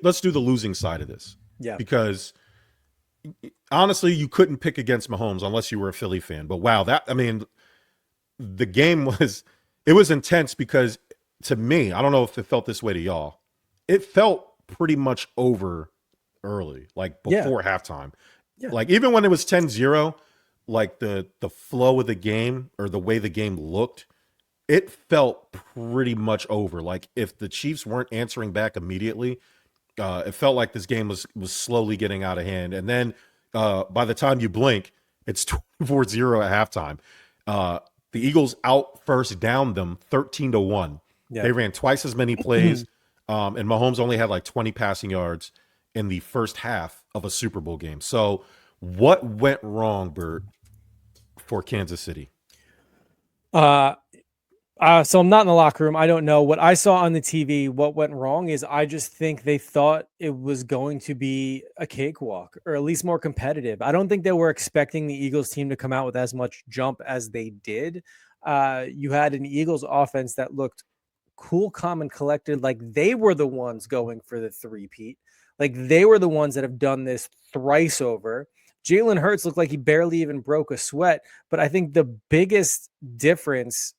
let's do the losing side of this. Yeah. Because honestly, you couldn't pick against Mahomes unless you were a Philly fan. But wow, the game it was intense because to me, I don't know if it felt this way to y'all. It felt pretty much over early, like Yeah. before halftime. Yeah. Like even when it was 10-0, like the flow of the game or the way the game looked, it felt pretty much over. Like if the Chiefs weren't answering back immediately, it felt like this game was slowly getting out of hand. And then by the time you blink, it's 24-0 at halftime. The Eagles out first down them 13-1. Yeah. They ran twice as many plays, and Mahomes only had like 20 passing yards in the first half of a Super Bowl game. So what went wrong, Bert, for Kansas City? So I'm not in the locker room. I don't know. What I saw on the TV, what went wrong is I just think they thought it was going to be a cakewalk or at least more competitive. I don't think they were expecting the Eagles team to come out with as much jump as they did. You had an Eagles offense that looked cool, calm, and collected, like they were the ones going for the three-peat. Like they were the ones that have done this thrice over. Jalen Hurts looked like he barely even broke a sweat. But I think the biggest difference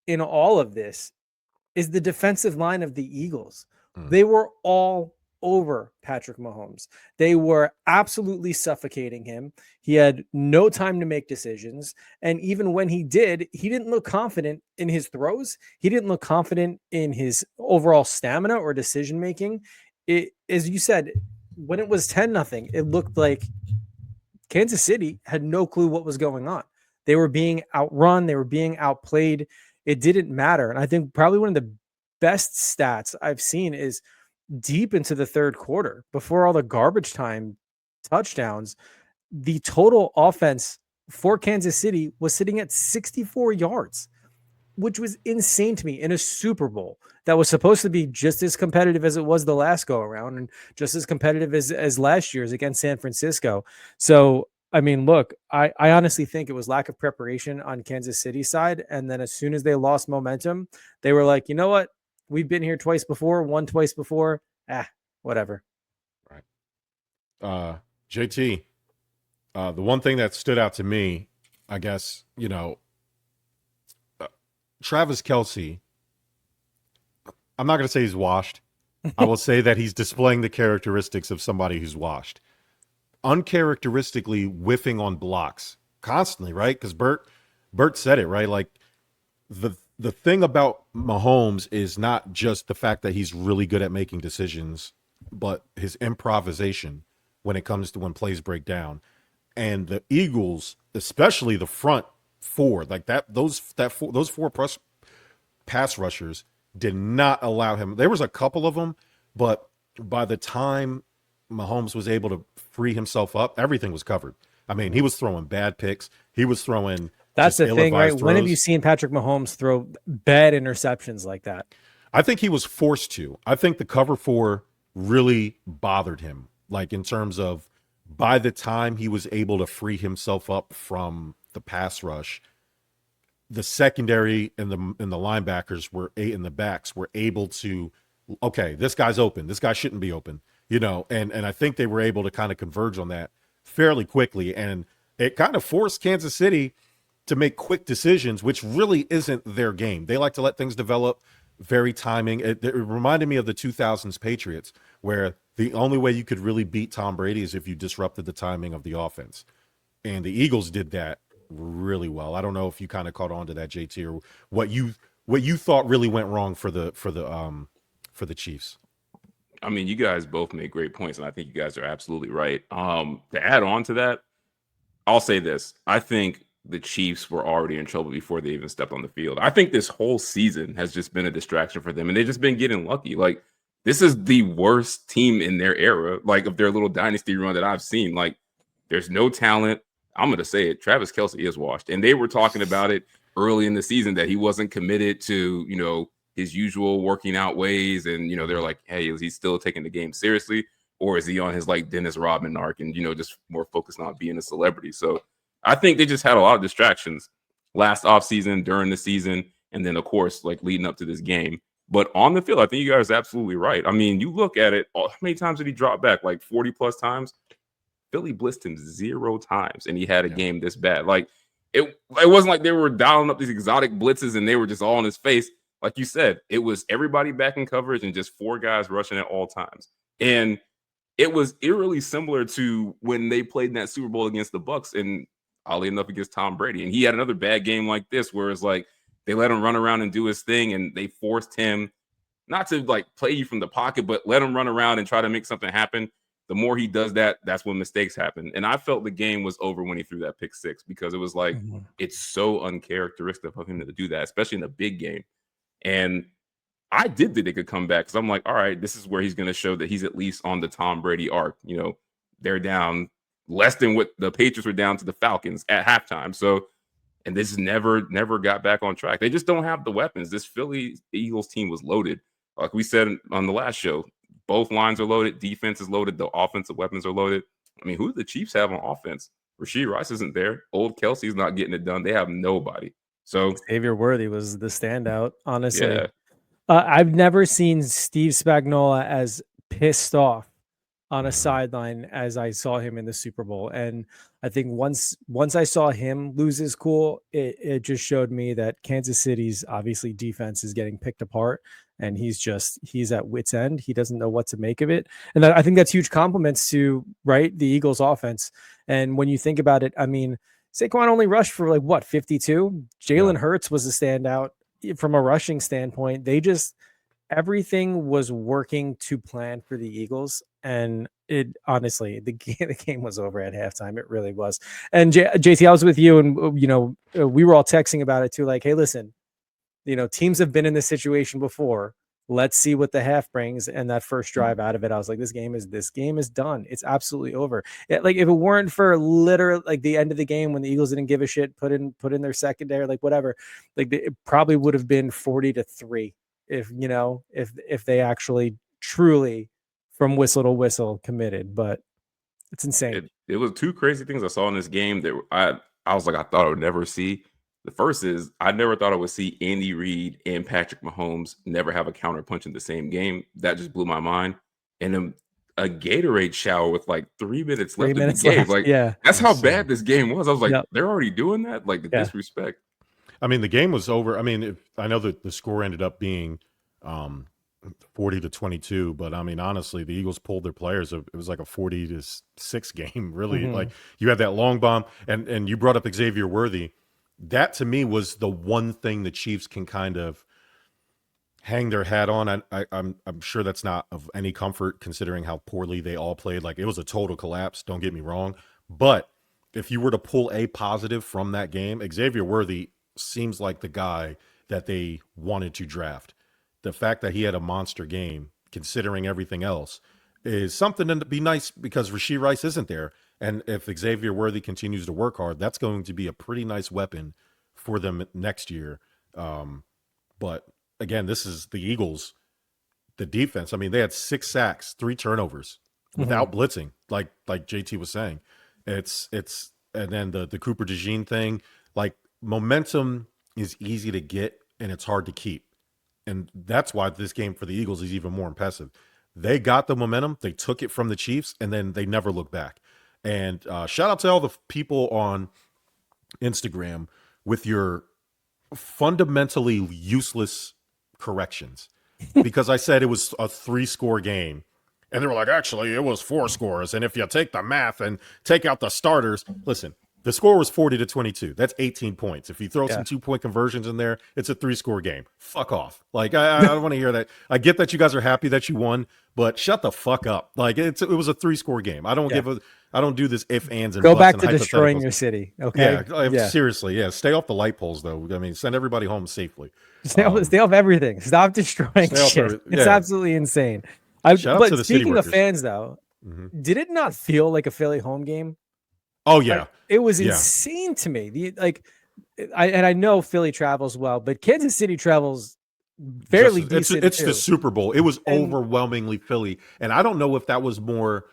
in all of this is the defensive line of the Eagles. They were all over Patrick Mahomes. They were absolutely suffocating him. He had no time to make decisions. And even when he did, he didn't look confident in his throws. He didn't look confident in his overall stamina or decision making. It, as you said, when it was 10-0, it looked like Kansas City had no clue what was going on. They were being outrun. They were being outplayed. It didn't matter. And I think probably one of the best stats I've seen is deep into the third quarter, before all the garbage time touchdowns, the total offense for Kansas City was sitting at 64 yards, which was insane to me in a Super Bowl that was supposed to be just as competitive as it was the last go around and just as competitive as last year's against San Francisco. So I mean, look, I honestly think it was lack of preparation on Kansas City side. And then as soon as they lost momentum, they were like, you know what? We've been here twice before, won twice before. Whatever. Right. JT, the one thing that stood out to me, I guess, Travis Kelce, I'm not going to say he's washed. I will say that he's displaying the characteristics of somebody who's washed. Uncharacteristically whiffing on blocks constantly, right? Because Bert said it, right? Like the thing about Mahomes is not just the fact that he's really good at making decisions, but his improvisation when it comes to when plays break down. And the Eagles, especially the front four, like those four pass rushers did not allow him. There was a couple of them, but by the time Mahomes was able to free himself up, everything was covered. I mean, he was throwing bad picks. He was throwing. That's the thing, right? Throws. When have you seen Patrick Mahomes throw bad interceptions like that? I think he was forced to. I think the cover four really bothered him, like in terms of by the time he was able to free himself up from the pass rush, the secondary and the linebackers in the backs were able to, okay, this guy's open. This guy shouldn't be open. And I think they were able to kind of converge on that fairly quickly. And it kind of forced Kansas City to make quick decisions, which really isn't their game. They like to let things develop, very timing. It reminded me of the 2000s Patriots, where the only way you could really beat Tom Brady is if you disrupted the timing of the offense. And the Eagles did that really well. I don't know if you kind of caught on to that, JT, or what you thought really went wrong for the Chiefs. I mean, you guys both made great points, and I think you guys are absolutely right. To add on to that, I'll say this. I think the Chiefs were already in trouble before they even stepped on the field. I think this whole season has just been a distraction for them, and they've just been getting lucky. Like, this is the worst team in their era, like, of their little dynasty run that I've seen. Like, there's no talent. I'm going to say it. Travis Kelce is washed. And they were talking about it early in the season that he wasn't committed to, his usual working out ways. And, they're like, hey, is he still taking the game seriously? Or is he on his like Dennis Rodman arc and, just more focused on being a celebrity? So I think they just had a lot of distractions last offseason, during the season. And then, of course, like leading up to this game. But on the field, I think you guys are absolutely right. I mean, you look at it, how many times did he drop back? Like 40 plus times? Philly blitzed him 0 times, and he had a game this bad. Like, it wasn't like they were dialing up these exotic blitzes and they were just all in his face. Like you said, it was everybody back in coverage and just 4 guys rushing at all times. And it was eerily similar to when they played in that Super Bowl against the Bucks and oddly enough against Tom Brady. And he had another bad game like this where it's like they let him run around and do his thing and they forced him not to like play you from the pocket, but let him run around and try to make something happen. The more he does that, that's when mistakes happen. And I felt the game was over when he threw that pick 6 because it was like, it's so uncharacteristic of him to do that, especially in a big game. And I did think it could come back because I'm like, all right, this is where he's going to show that he's at least on the Tom Brady arc. You know, they're down less than what the Patriots were down to the Falcons at halftime. So, and this never got back on track. They just don't have the weapons. This Philly Eagles team was loaded. Like we said on the last show, both lines are loaded. Defense is loaded. The offensive weapons are loaded. I mean, who do the Chiefs have on offense? Rasheed Rice isn't there. Old Kelsey's not getting it done. They have nobody. So Xavier Worthy was the standout, honestly. Yeah. I've never seen Steve Spagnuolo as pissed off on a sideline as I saw him in the Super Bowl. And I think once I saw him lose his cool, it just showed me that Kansas City's obviously defense is getting picked apart and he's at wit's end. He doesn't know what to make of it. And I think that's huge compliments to the Eagles offense. And when you think about it, I mean, Saquon only rushed for 52. Jalen Hurts was a standout from a rushing standpoint. Everything was working to plan for the Eagles, and it honestly, the game was over at halftime. It really was. And JT, I was with you, and we were all texting about it too. Like, hey, listen, teams have been in this situation before. Let's see what the half brings. And that first drive out of it, I was like, this game is done. It's absolutely over. If it weren't for literally the end of the game when the Eagles didn't give a shit, put in their secondary, whatever, it probably would have been 40-3. If they actually truly from whistle to whistle committed, but it's insane. It was 2 crazy things I saw in this game that I was like, I thought I would never see. The first is I never thought I would see Andy Reid and Patrick Mahomes never have a counter punch in the same game. That just blew my mind. And then a Gatorade shower with 3 minutes left in the game. That's how bad this game was. I was like, they're already doing that? The disrespect. I mean, the game was over. I mean, I know that the score ended up being 40-22, but I mean, honestly, the Eagles pulled their players. It was like a 40-6 game, really. Mm-hmm. You had that long bomb, and you brought up Xavier Worthy. That to me was the one thing the Chiefs can kind of hang their hat on. I'm sure that's not of any comfort considering how poorly they all played. It was a total collapse. Don't get me wrong, but if you were to pull a positive from that game, Xavier Worthy seems like the guy that they wanted to draft. The fact that he had a monster game, considering everything else, is something to be nice because Rasheed Rice isn't there. And if Xavier Worthy continues to work hard, that's going to be a pretty nice weapon for them next year. But again, this is the Eagles, the defense. I mean, they had 6 sacks, 3 turnovers without blitzing, like JT was saying. It's and then the Cooper DeJean thing, momentum is easy to get and it's hard to keep. And that's why this game for the Eagles is even more impressive. They got the momentum, they took it from the Chiefs, and then they never looked back. And shout out to all the people on Instagram with your fundamentally useless corrections. Because I said it was a 3-score game. And they were like, actually, it was 4 scores. And if you take the math and take out the starters, listen, the score was 40-22. That's 18 points. If you throw some 2-point conversions in there, it's a 3-score game. Fuck off. I don't want to hear that. I get that you guys are happy that you won, but shut the fuck up. It was a 3-score game. I don't I don't do this if, ands, and go buts back and to destroying your city. Okay. Yeah. Seriously. Yeah. Stay off the light poles though. I mean, send everybody home safely. Stay off everything. Stop destroying shit. It's absolutely insane. But speaking of fans though, did it not feel like a Philly home game? Oh yeah. It was insane to me. I know Philly travels well, but Kansas City travels fairly decent. It's the Super Bowl. It was overwhelmingly Philly. And I don't know if that was more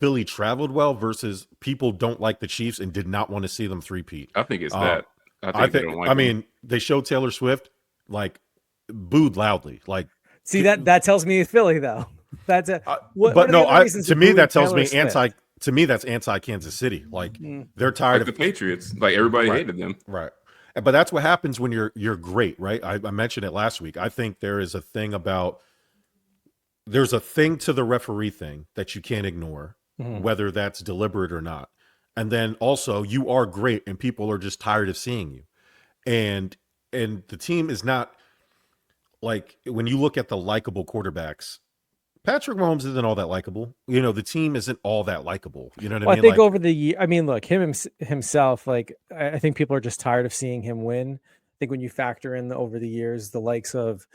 Philly traveled well versus people don't like the Chiefs and did not want to see them three-peat. I think it's that. I think they don't like I mean, they showed Taylor Swift booed loudly. See, that tells me Philly though. That's a what but are the no, other reasons to of me booing that tells Taylor me Swift? that's anti Kansas City. Like Mm. they're tired Like of the Patriots, like everybody right, hated them. right. But that's what happens when you're great, right? I mentioned it last week. I think there's a thing to the referee thing that you can't ignore, Mhm. whether that's deliberate or not. And then also you are great and people are just tired of seeing you. And the team is not like when you look at the likable quarterbacks, Patrick Mahomes isn't all that likable. The team isn't all that likable. You know what I Well, I mean? think Like over the year, I mean, look, himself, like I think people are just tired of seeing him win. I think when you factor in over the years the likes of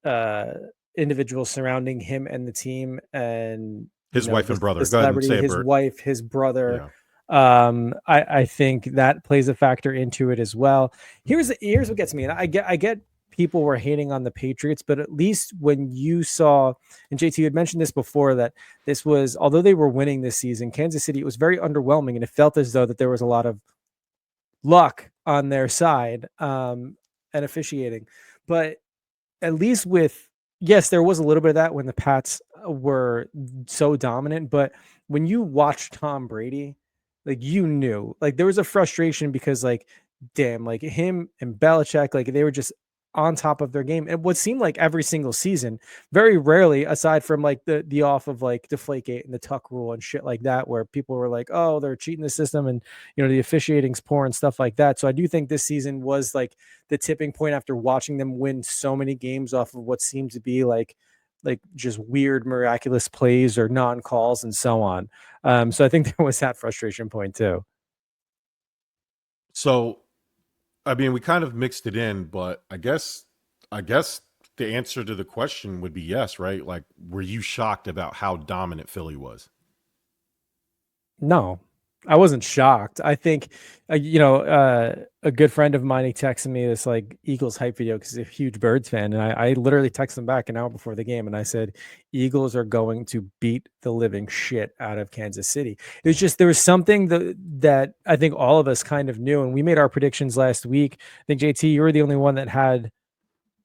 uh individuals surrounding him and the team, and his wife and the brother. Go ahead and celebrity, say it, his Bert. wife, his brother, Yeah. I think that plays a factor into it as well. Here's what gets me, and I get people were hating on the Patriots, but at least when you saw, and JT, you had mentioned this before, that this was, although they were winning this season, Kansas City, it was very underwhelming, and it felt as though that there was a lot of luck on their side, and officiating. But at least with, yes, there was a little bit of that when the Pats were so dominant, but when you watch Tom Brady, like you knew, like there was a frustration because like, damn, like him and Belichick, like they were just on top of their game. And what seemed like every single season, very rarely, aside from like the off of like Deflategate and the Tuck rule and shit like that, where people were like, oh, they're cheating the system and the officiating's poor and stuff like that. So I do think this season was like the tipping point after watching them win so many games off of what seemed to be like just weird miraculous plays or non-calls and so on. So I think there was that frustration point too. So I mean, we kind of mixed it in, but I guess the answer to the question would be yes, right? Like, were you shocked about how dominant Philly was? No, I wasn't shocked. I think, a good friend of mine, he texted me this like Eagles hype video because he's a huge Birds fan. And I literally texted him back an hour before the game. And I said, Eagles are going to beat the living shit out of Kansas City. It was just, there was something that I think all of us kind of knew. And we made our predictions last week. I think, JT, you were the only one that had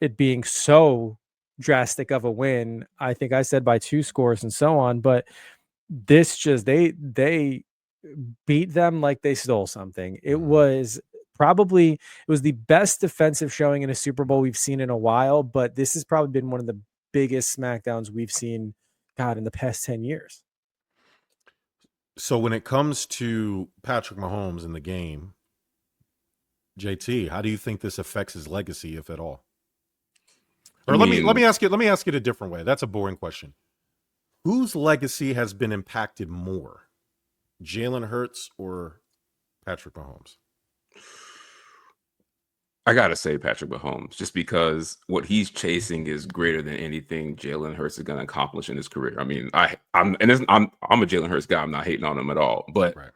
it being so drastic of a win. I think I said by 2 scores and so on. But this just, they beat them like they stole something. It Mhm. was probably, it was the best defensive showing in a Super Bowl we've seen in a while, but this has probably been one of the biggest smackdowns we've seen, God, in the past 10 years. So when it comes to Patrick Mahomes in the game, JT, how do you think this affects his legacy, if at all? I Or let mean, me ask it a different way. That's a boring question. Whose legacy has been impacted more, Jalen Hurts or Patrick Mahomes? I gotta say Patrick Mahomes, just because what he's chasing is greater than anything Jalen Hurts is gonna accomplish in his career. I mean, I'm a Jalen Hurts guy. I'm not hating on him at all, but Right.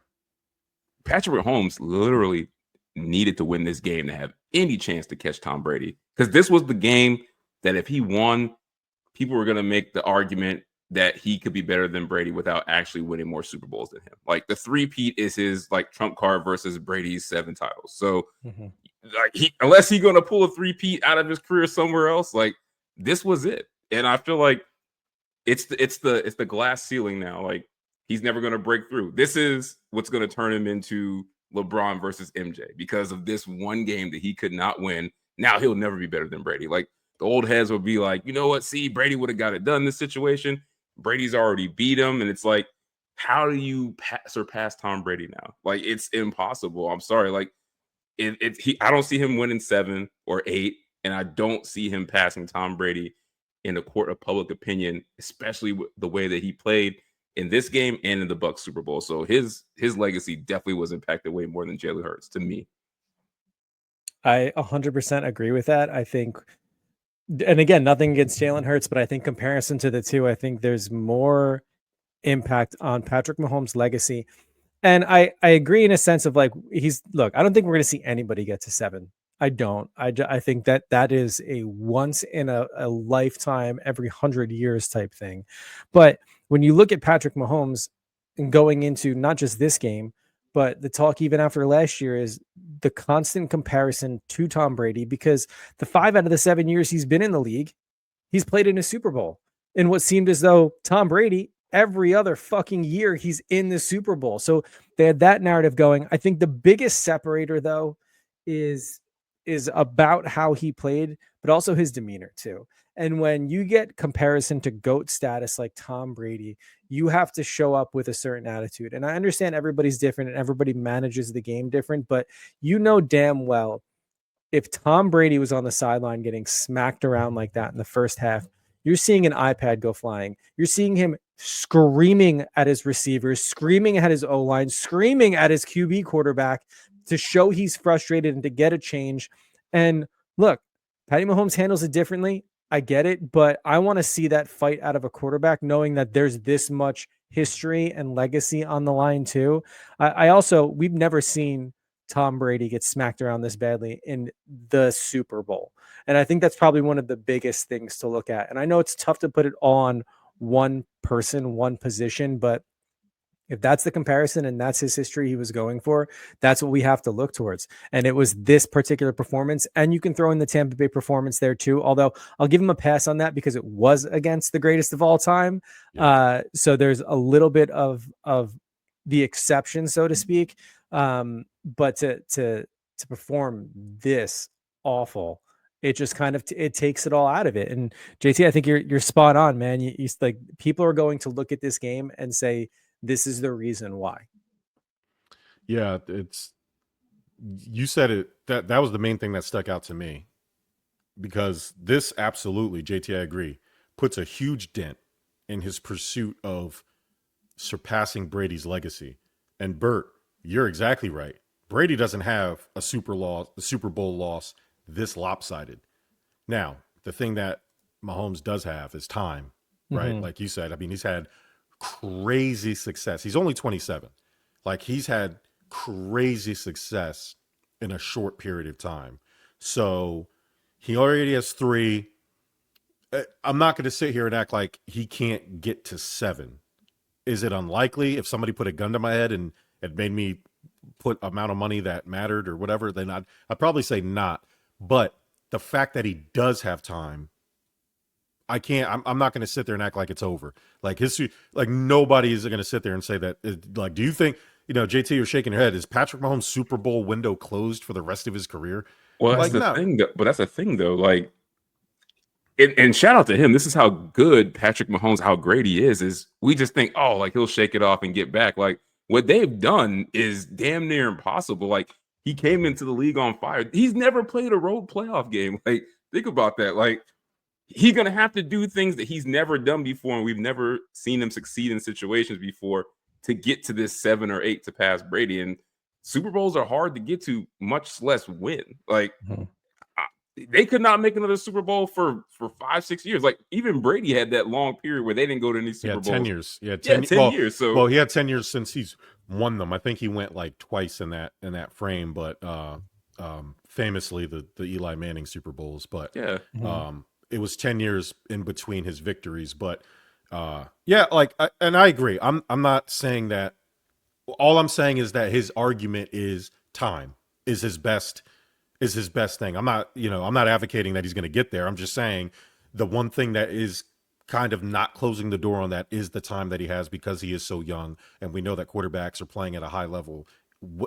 Patrick Mahomes literally needed to win this game to have any chance to catch Tom Brady, because this was the game that if he won, people were going to make the argument that he could be better than Brady without actually winning more Super Bowls than him. Like the three-peat is his like trump card versus Brady's 7 titles. So Mhm. like unless he's going to pull a three-peat out of his career somewhere else, like this was it. And I feel like it's the glass ceiling now. Like he's never going to break through. This is what's going to turn him into LeBron versus MJ because of this one game that he could not win. Now he'll never be better than Brady. Like the old heads will be like, you know what? See, Brady would have got it done in this situation. Brady's already beat him, and it's like, how do you surpass Tom Brady now? Like it's impossible. I'm sorry. Like I don't see him winning 7 or 8, and I don't see him passing Tom Brady in the court of public opinion, especially with the way that he played in this game and in the Bucks Super Bowl. So his legacy definitely was impacted way more than Jalen Hurts to me. I 100% agree with that. I think, and again, nothing against Jalen Hurts, but I think comparison to the two, I think there's more impact on Patrick Mahomes' legacy. And I agree in a sense of like, look, I don't think we're going to see anybody get to 7. I don't. I think that is a once in a lifetime, every 100 years type thing. But when you look at Patrick Mahomes and going into not just this game, but the talk even after last year is the constant comparison to Tom Brady, because the 5 out of the 7 years he's been in the league, he's played in a Super Bowl in what seemed as though Tom Brady, every other fucking year, he's in the Super Bowl. So they had that narrative going. I think the biggest separator, though, is about how he played, but also his demeanor too. And when you get comparison to GOAT status like Tom Brady, you have to show up with a certain attitude. And I understand everybody's different and everybody manages the game different, but you know damn well if Tom Brady was on the sideline getting smacked around like that in the first half, you're seeing an iPad go flying. You're seeing him screaming at his receivers, screaming at his O-line, screaming at his QB quarterback to show he's frustrated and to get a change. And look, Patty Mahomes handles it differently. I get it, but I want to see that fight out of a quarterback, knowing that there's this much history and legacy on the line too. I also, we've never seen Tom Brady gets smacked around this badly in the Super Bowl. And I think that's probably one of the biggest things to look at. And I know it's tough to put it all on one person, one position, but if that's the comparison and that's his history he was going for, that's what we have to look towards. And it was this particular performance. And you can throw in the Tampa Bay performance there too, although I'll give him a pass on that because it was against the greatest of all time. Yeah. So there's a little bit of the exception, so to speak. But to perform this awful, it just kind of it takes it all out of it. And JT, I think you're spot on, man. You like, people are going to look at this game and say, this is the reason why. Yeah, you said it. That was the main thing that stuck out to me, because this absolutely, JT, I agree, puts a huge dent in his pursuit of surpassing Brady's legacy. And Bert, you're exactly right. Brady doesn't have a Super Bowl loss this lopsided. Now, the thing that Mahomes does have is time, right? Mm-hmm. Like you said, I mean, he's had crazy success. He's only 27. Like, he's had crazy success in a short period of time. So he already has 3. I'm not going to sit here and act like he can't get to 7. Is it unlikely? If somebody put a gun to my head and it made me put amount of money that mattered or whatever, then I'd probably say not. But the fact that he does have time, I'm not going to sit there and act like it's over. Like, history, like, nobody is going to sit there and say that. Like, do you think, JT, you're shaking your head, is Patrick Mahomes' Super Bowl window closed for the rest of his career? Well, that's Like, the no. thing. But that's the thing, though. Like, and shout out to him. This is how good Patrick Mahomes, how great he is we just think, oh, like, he'll shake it off and get back. Like, what they've done is damn near impossible. Like, he came into the league on fire. He's never played a road playoff game. Like, think about that. Like, he's going to have to do things that he's never done before, and we've never seen him succeed in situations before to get to this 7 or 8 to pass Brady. And Super Bowls are hard to get to, much less win. Like, they could not make another Super Bowl for 5-6 years. Like, even Brady had that long period where they didn't go to any Super Bowls. 10 years. Yeah, 10 years. So, well, he had 10 years since he's won them. I think he went like twice in that frame, but famously the Eli Manning Super Bowls. But yeah. It was 10 years in between his victories. But yeah, like, and I agree. I'm not saying that. All I'm saying is that his argument is time is his best thing. I'm not advocating that he's going to get there. I'm just saying the one thing that is kind of not closing the door on that is the time that he has, because he is so young. And we know that quarterbacks are playing at a high level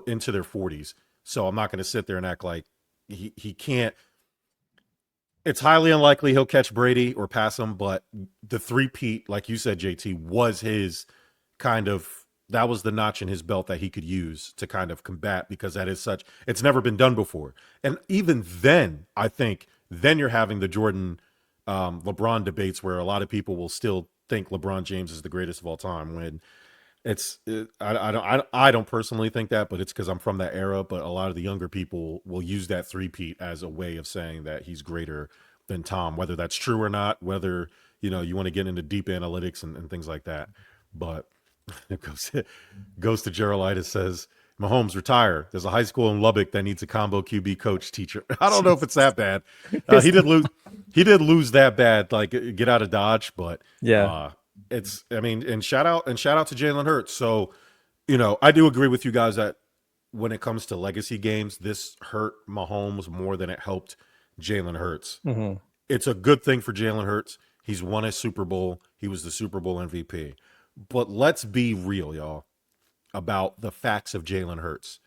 into their 40s. So I'm not going to sit there and act like he can't. It's highly unlikely he'll catch Brady or pass him, but the three-peat, like you said, JT, was his kind of, that was the notch in his belt that he could use to kind of combat, because that is such, it's never been done before. And even then, I think, then you're having the Jordan LeBron debates where a lot of people will still think LeBron James is the greatest of all time, when I don't personally think that, but it's because I'm from that era. But a lot of the younger people will use that three-peat as a way of saying that he's greater than Tom, whether that's true or not, whether, you want to get into deep analytics and things like that. But it goes to Geraldine, says, Mahomes, retire. There's a high school in Lubbock that needs a combo QB coach teacher. I don't know if it's that bad. He did lose that bad, like, get out of Dodge, but yeah. And shout out to Jalen Hurts. So, I do agree with you guys that when it comes to legacy games, this hurt Mahomes more than it helped Jalen Hurts. Mm-hmm. it's a good thing for Jalen Hurts. He's won a Super Bowl. He was the Super Bowl MVP. But let's be real, y'all, about the facts of Jalen Hurts.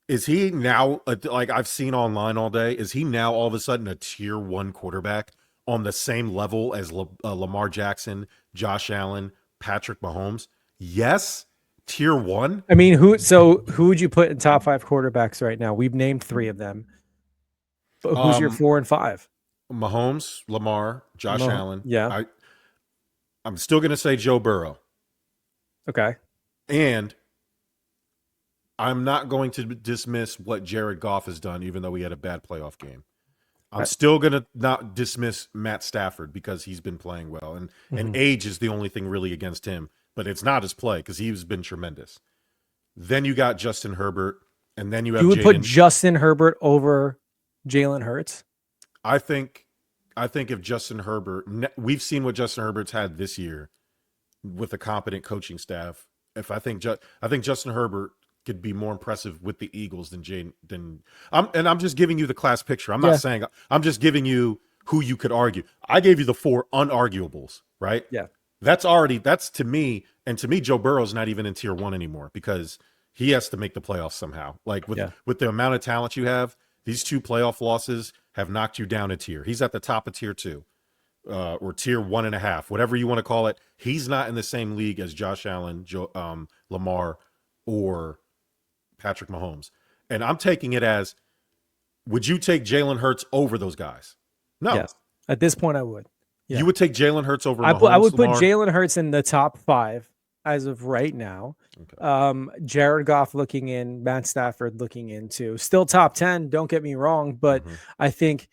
Is he now, like I've seen online all day, is he now all of a sudden a tier 1 quarterback on the same level as Lamar Jackson, Josh Allen, Patrick Mahomes? Yes, tier 1. I mean, who would you put in top 5 quarterbacks right now? We've named 3 of them. But who's your 4 and 5? Mahomes, Lamar, Josh Allen. Yeah. I'm still going to say Joe Burrow. Okay. And I'm not going to dismiss what Jared Goff has done, even though he had a bad playoff game. I'm still going to not dismiss Matt Stafford because he's been playing well. And age is the only thing really against him. But it's not his play because he's been tremendous. Then you got Justin Herbert. And then you have put Justin Herbert over Jalen Hurts? I think if Justin Herbert, we've seen what Justin Herbert's had this year with a competent coaching staff. I think Justin Herbert could be more impressive with the Eagles than I'm just giving you the class picture. I'm not saying, I'm just giving you who you could argue. I gave you the 4 unarguables, right? Yeah. That's to me, and to me, Joe Burrow's not even in tier 1 anymore because he has to make the playoffs somehow. Like with the amount of talent you have, these 2 playoff losses have knocked you down a tier. He's at the top of tier 2. Or tier 1.5, whatever you want to call it. He's not in the same league as Josh Allen, Lamar, or Patrick Mahomes. And I'm taking it as, would you take Jalen Hurts over those guys? No. Yes. At this point, I would. Yeah. You would take Jalen Hurts over Mahomes, I would put Lamar? Jalen Hurts in the top 5 as of right now. Okay. Jared Goff looking in, Matt Stafford looking into. Still top 10, don't get me wrong, but I think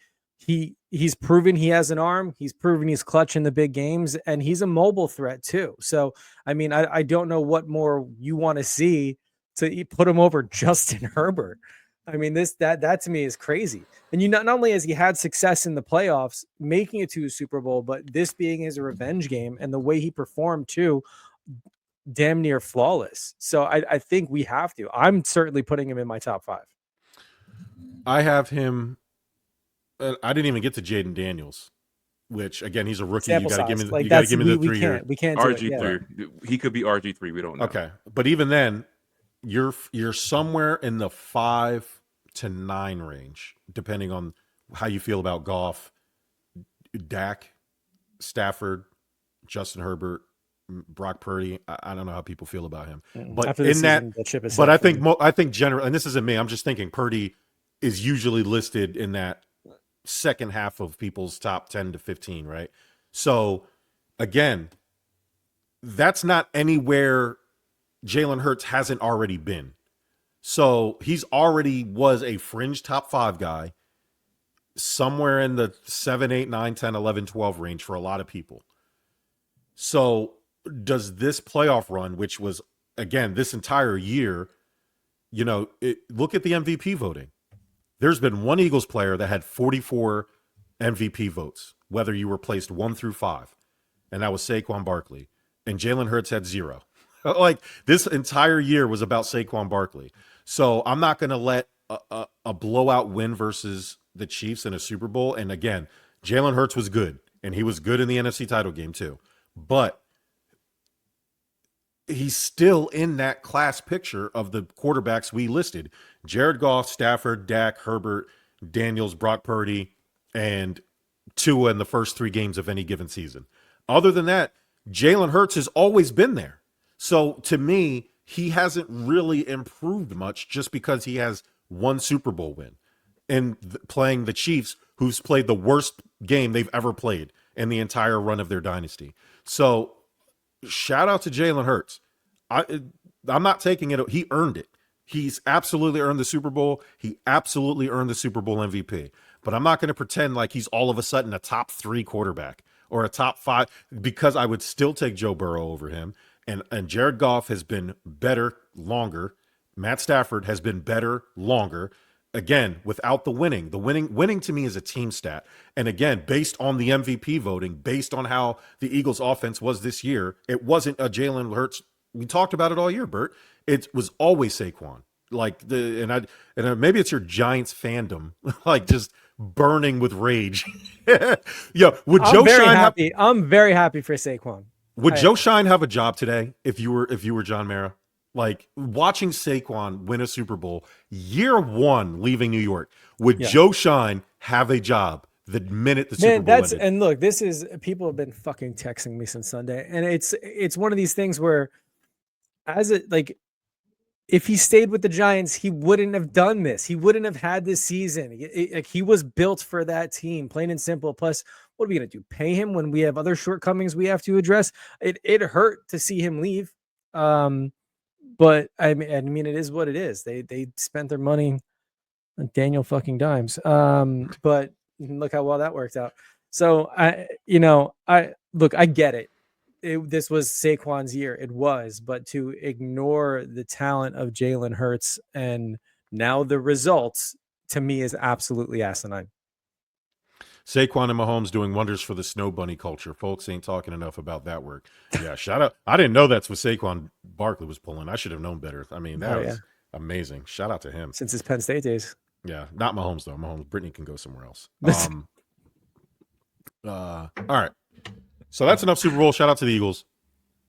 he's proven he has an arm. He's proven he's clutch in the big games, and he's a mobile threat too. So, I mean, I don't know what more you want to see to put him over Justin Herbert. I mean, that to me is crazy. And not only has he had success in the playoffs, making it to a Super Bowl, but this being his revenge game and the way he performed too, damn near flawless. So I think we have to. I'm certainly putting him in my top 5. I have him. I didn't even get to Jaden Daniels, which again, he's a rookie. You got to give me. You got to give me the 3 year. We can't. RG3. He could be RG3. We don't know. Okay, but even then, you're somewhere in the 5 to 9 range, depending on how you feel about Goff, Dak, Stafford, Justin Herbert, Brock Purdy. I don't know how people feel about him, but in that, but I think generally, and this isn't me. I'm just thinking Purdy is usually listed in that second half of people's top 10 to 15, right? So again, that's not anywhere Jalen Hurts hasn't already been. So he's already was a fringe top 5 guy somewhere in the 7, 8, 9, 10, 11, 12 range for a lot of people. So does this playoff run, which was, again, this entire year, look at the MVP voting. There's been one Eagles player that had 44 MVP votes, whether you were placed 1 through 5, and that was Saquon Barkley. And Jalen Hurts had 0. Like, this entire year was about Saquon Barkley. So I'm not going to let a blowout win versus the Chiefs in a Super Bowl. And again, Jalen Hurts was good, and he was good in the NFC title game too. But he's still in that class picture of the quarterbacks we listed: Jared Goff, Stafford, Dak, Herbert, Daniels, Brock Purdy, and Tua in the first 3 games of any given season. Other than that, Jalen Hurts has always been there. So to me, he hasn't really improved much just because he has 1 Super Bowl win and playing the Chiefs, who's played the worst game they've ever played in the entire run of their dynasty. So shout out to Jalen Hurts. I'm not taking it. He earned it. He's absolutely earned the Super Bowl. He absolutely earned the Super Bowl MVP. But I'm not going to pretend like he's all of a sudden a top 3 quarterback or a top 5, because I would still take Joe Burrow over him. And Jared Goff has been better longer. Matt Stafford has been better longer. Again, without the winning. The winning to me is a team stat. And again, based on the MVP voting, based on how the Eagles offense was this year, it wasn't a Jalen Hurts. We talked about it all year, Bert. It was always Saquon. Like maybe it's your Giants fandom, like just burning with rage. Yo, would Joe Shine I'm very happy for Saquon. Joe Shine have a job today if you were John Mara? Like watching Saquon win a Super Bowl year 1 leaving New York, would Joe Shine have a job the minute the Super Bowl ended? And look, this is, people have been fucking texting me since Sunday, and it's one of these things where, if he stayed with the Giants, he wouldn't have done this. He wouldn't have had this season. He was built for that team, plain and simple. Plus, what are we going to do? Pay him when we have other shortcomings we have to address? It hurt to see him leave. But I mean, it is what it is. They spent their money on Daniel fucking Dimes. But look how well that worked out. So I get it. This was Saquon's year. It was, but to ignore the talent of Jalen Hurts and now the results, to me, is absolutely asinine. Saquon and Mahomes doing wonders for the snow bunny culture. Folks ain't talking enough about that work. Yeah, shout out. I didn't know that's what Saquon Barkley was pulling. I should have known better. I mean, that was amazing. Shout out to him. Since his Penn State days. Yeah, not Mahomes, though. Brittany can go somewhere else. All right. So that's enough Super Bowl. Shout out to the Eagles.